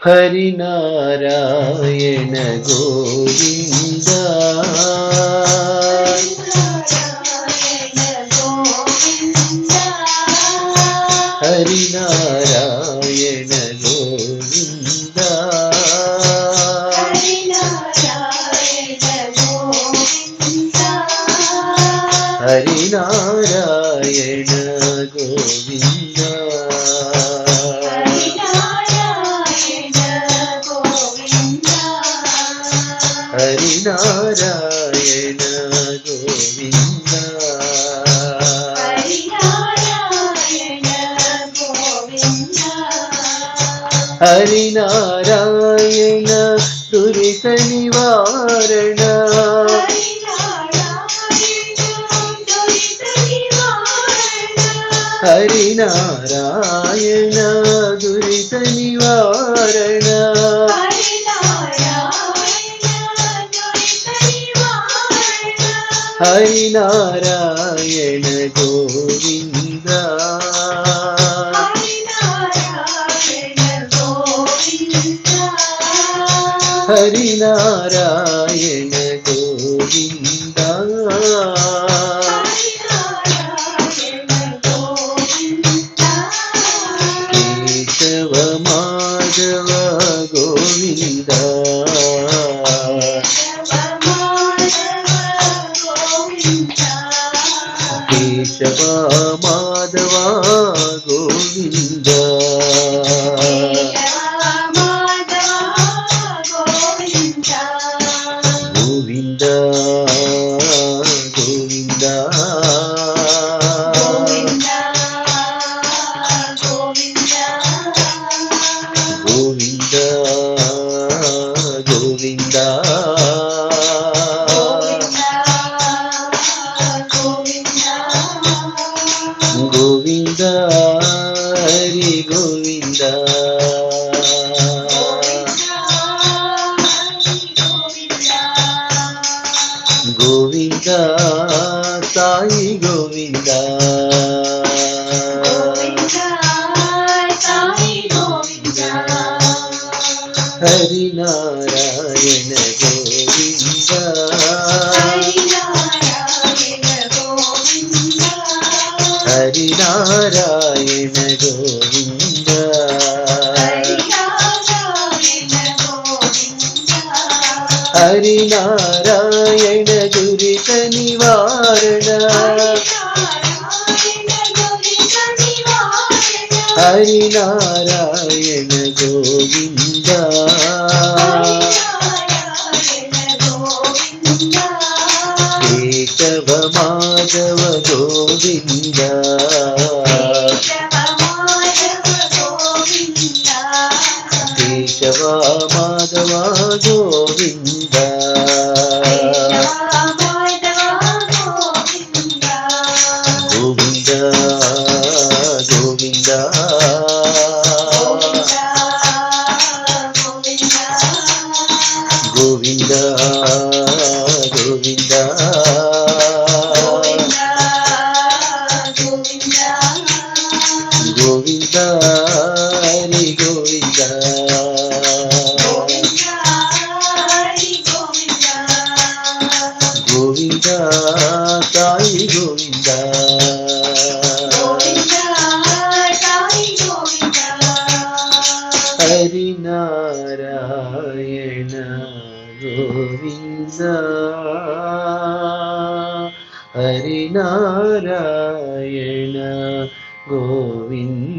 हरिनारायण गोविंद हरिनारायण गोविंद हरिनारायण गोविंद हरिनारायण गोविंद हरिनारायण दुरित निवारण हरिनारायण दुरित निवारण हरिनारायण गोविंद हरिनारायण गोविंद केशव माधव गोविंद केशव माधव गोविंद गोविंद गोविंद गोविंद गोविंद गोविंद हरि गोविंद गोविंद साई गोविंद हरिनारायण गोविंद हरिनारायण गोविंद हरिनारायण दुरित निवारण हरिनारायण गोविंद केशव माधव गोविंद केशव माधव गोविंद गोविंद गोविंद गोविंद गोविंद गोविंद हरि गोविंद गोविंद साई गोविंद हरिनारायण गोविंद हरिनारायण गोविंद